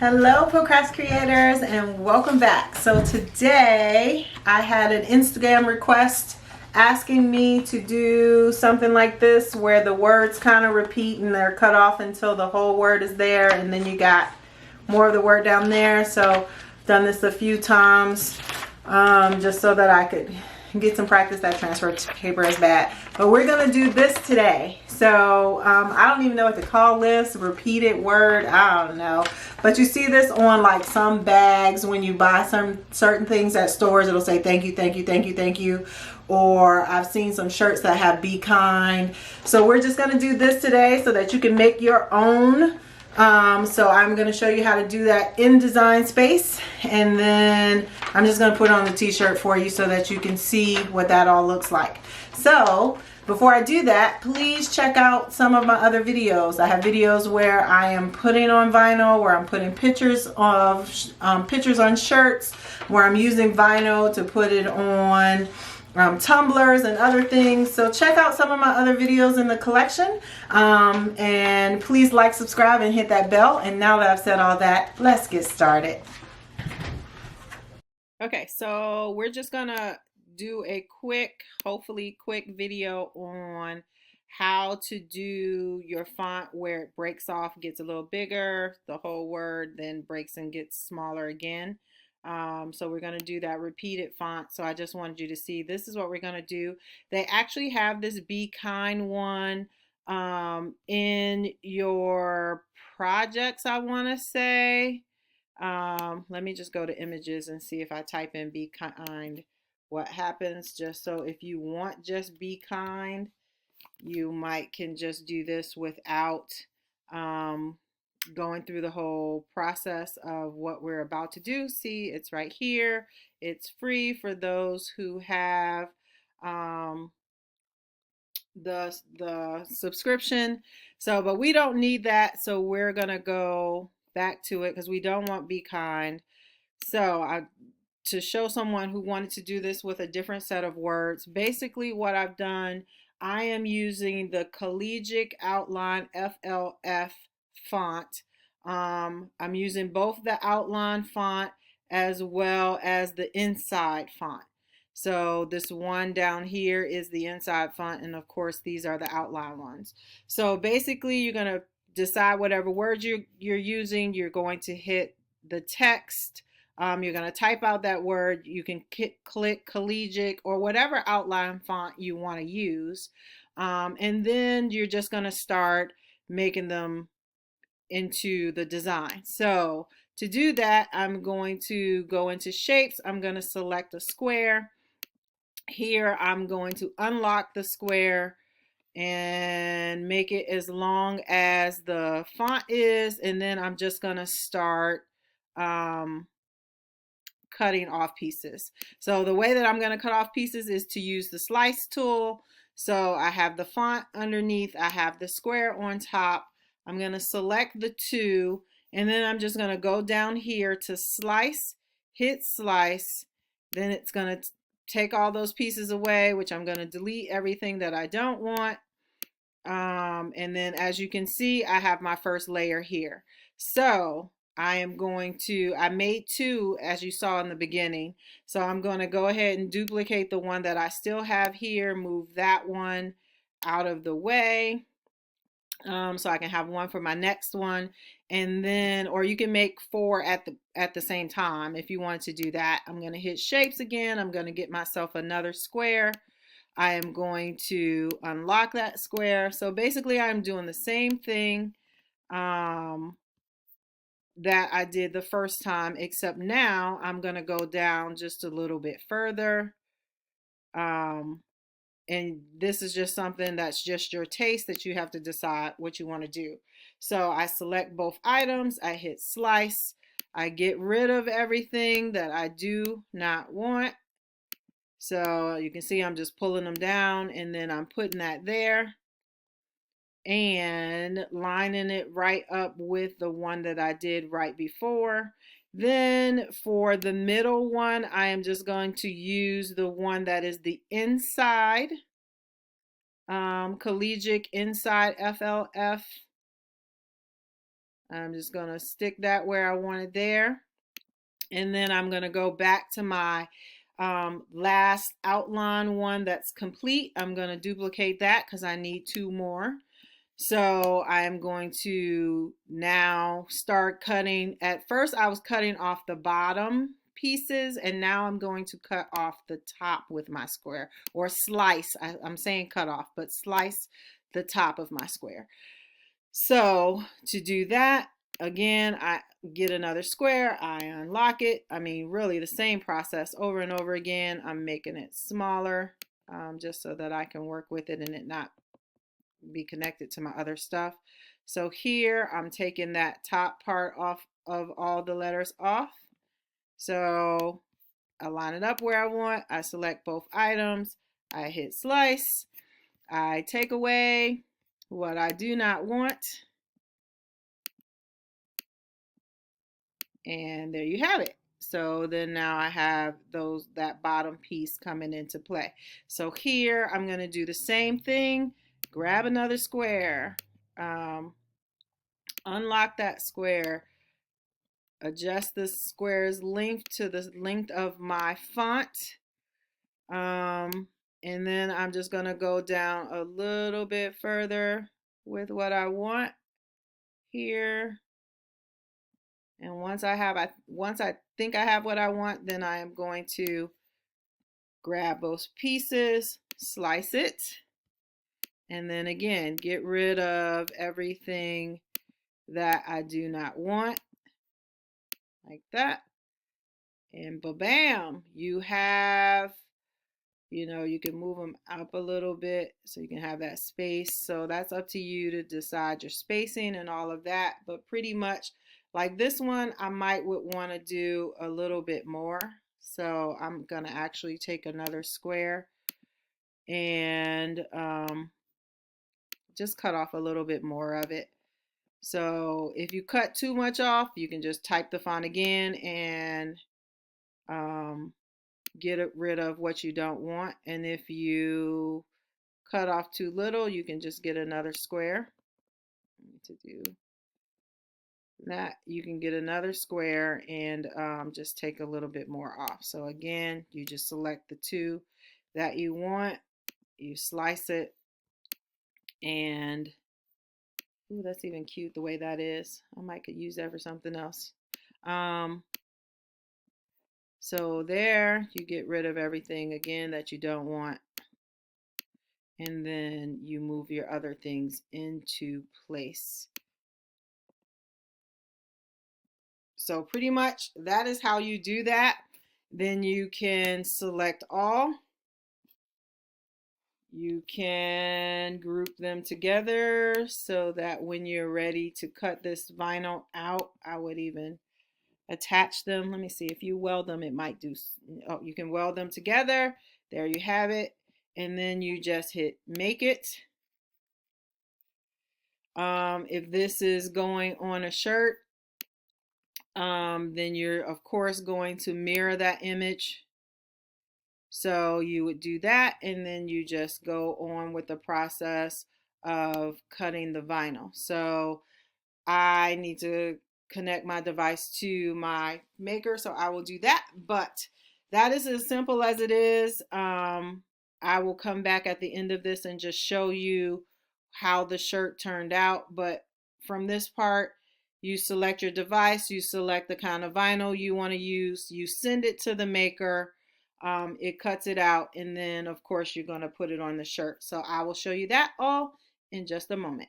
Hello procrastinators and welcome back. So today I had an Instagram request asking me to do something like this where the words kind of repeat and they're cut off until the whole word is there and then you got more of the word down there. So I've done this a few times just so that I could get some practice. That transfer paper is bad, but we're gonna do this today. So I don't even know what to call this. Repeated word, I don't know, but you see this on like some bags when you buy some certain things at stores. It'll say thank you, thank you, thank you, thank you. Or I've seen some shirts that have be kind. So we're just gonna do this today so that you can make your own. So I'm going to show you how to do that in Design Space, and then I'm just going to put on the t-shirt for you so that you can see what that all looks like. So before I do that, please check out some of my other videos. I have videos where I am putting on vinyl, where I'm putting pictures of pictures on shirts, where I'm using vinyl to put it on tumblers and other things. So check out some of my other videos in the collection, and please like, subscribe, and hit that bell. And now that I've said all that, let's get started. Okay, so we're just gonna do a hopefully quick video on how to do your font where it breaks off, gets a little bigger, the whole word then breaks and gets smaller again. So we're going to do that repeated font. So I just wanted you to see this is what we're going to do. They actually have this Be Kind one in your projects, I want to say. Let me just go to images and see if I type in Be Kind what happens. Just so if you want just Be Kind, you can just do this without going through the whole process of what we're about to do. See, it's right here. It's free for those who have the subscription. So, but we don't need that. So we're gonna go back to it because we don't want Be Kind. So to show someone who wanted to do this with a different set of words, basically what I've done, I am using the Collegiate Outline FLF font. I'm using both the outline font as well as the inside font. So this one down here is the inside font, and of course these are the outline ones. So basically you're going to decide whatever words you're using. You're going to hit the text. You're going to type out that word. You can click Collegiate or whatever outline font you want to use. And then you're just going to start making them into the design. So to do that, I'm going to go into shapes. I'm going to select a square. Here I'm going to unlock the square and make it as long as the font is, and then I'm just going to start cutting off pieces. So the way that I'm going to cut off pieces is to use the slice tool. So I have the font underneath, I have the square on top. I'm going to select the two, and then I'm just going to go down here to slice, hit slice. Then it's going to take all those pieces away, which I'm going to delete everything that I don't want. And then as you can see, I have my first layer here. So I made two as you saw in the beginning. So I'm going to go ahead and duplicate the one that I still have here, move that one out of the way. So I can have one for my next one, and then, or you can make four at the same time if you want to do that. I'm going to hit shapes again. I'm going to get myself another square. I am going to unlock that square. So basically I'm doing the same thing that I did the first time, except now I'm going to go down just a little bit further. And this is just something that's just your taste that you have to decide what you want to do. So I select both items, I hit slice, I get rid of everything that I do not want. So you can see I'm just pulling them down, and then I'm putting that there and lining it right up with the one that I did right before. Then for the middle one, I am just going to use the one that is the inside, Collegiate Inside FLF I'm just going to stick that where I want it there. And then I'm going to go back to my last outline one that's complete. I'm going to duplicate that because I need 2 more. So I am going to now start cutting. At first I was cutting off the bottom pieces, and now I'm going to cut off the top with my square, or slice. I'm saying cut off, but slice the top of my square. So to do that, again, I get another square, I unlock it. I mean, really the same process over and over again. I'm making it smaller just so that I can work with it and it not be connected to my other stuff. So here I'm taking that top part off of all the letters off. So I line it up where I want. I select both items. I hit slice. I take away what I do not want. And there you have it. So then now I have that bottom piece coming into play. So here I'm going to do the same thing. Grab another square, unlock that square, adjust the square's length to the length of my font, and then I'm just going to go down a little bit further with what I want here. And once I think I have what I want, then I am going to grab those pieces, slice it, and then again, get rid of everything that I do not want, like that. And ba-bam, you have, you can move them up a little bit so you can have that space. So that's up to you to decide your spacing and all of that. But pretty much like this one, I would want to do a little bit more. So I'm going to actually take another square and just cut off a little bit more of it. So if you cut too much off, you can just type the font again and get rid of what you don't want. And if you cut off too little, you can just get another square. To do that, you can get another square and just take a little bit more off. So again, you just select the 2 that you want, you slice it, and ooh, that's even cute the way that is. I might could use that for something else. So there, you get rid of everything again that you don't want. And then you move your other things into place. So pretty much that is how you do that. Then you can select all. You can group them together so that when you're ready to cut this vinyl out, I would even attach them. Let me see, if you weld them, it might do, oh, you can weld them together. There you have it. And then you just hit make it. If this is going on a shirt, then you're of course going to mirror that image. So you would do that, and then you just go on with the process of cutting the vinyl. So I need to connect my device to my maker, so I will do that. But that is as simple as it is. I will come back at the end of this and just show you how the shirt turned out. But from this part, you select your device, you select the kind of vinyl you want to use, you send it to the maker, it cuts it out, and then of course you're going to put it on the shirt. So I will show you that all in just a moment.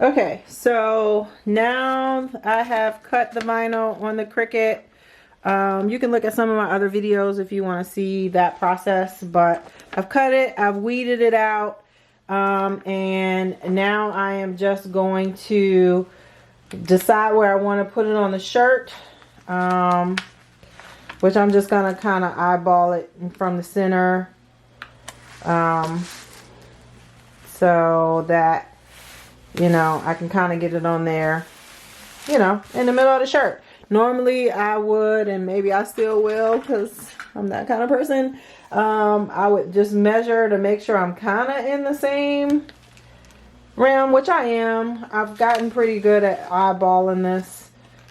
Okay, so now I have cut the vinyl on the Cricut. You can look at some of my other videos if you want to see that process, but I've cut it, I've weeded it out, and now I am just going to decide where I want to put it on the shirt, which I'm just going to kind of eyeball it from the center, so that I can kind of get it on there, in the middle of the shirt. Normally I would, and maybe I still will because I'm that kind of person, I would just measure to make sure I'm kind of in the same rim, which I am. I've gotten pretty good at eyeballing this.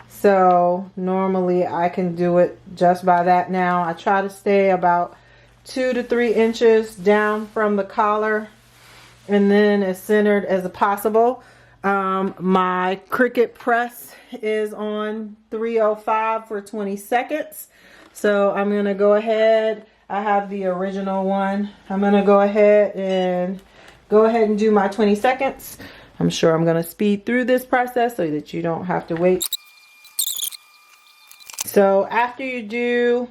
So normally I can do it just by that now. I try to stay about 2 to 3 inches down from the collar and then as centered as possible. My Cricut press is on 305 for 20 seconds. So I'm going to go ahead. I have the original one. I'm going to go ahead and do my 20 seconds. I'm sure I'm going to speed through this process so that you don't have to wait. So after you do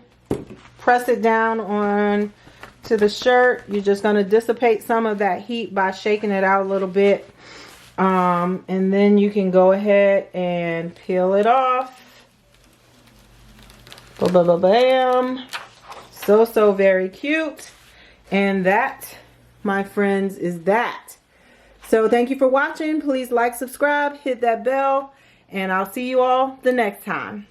press it down on to the shirt, you're just going to dissipate some of that heat by shaking it out a little bit. And then you can go ahead and peel it off. Bam. So very cute. And that, my friends, is that. So thank you for watching. Please like, subscribe, hit that bell, and I'll see you all the next time.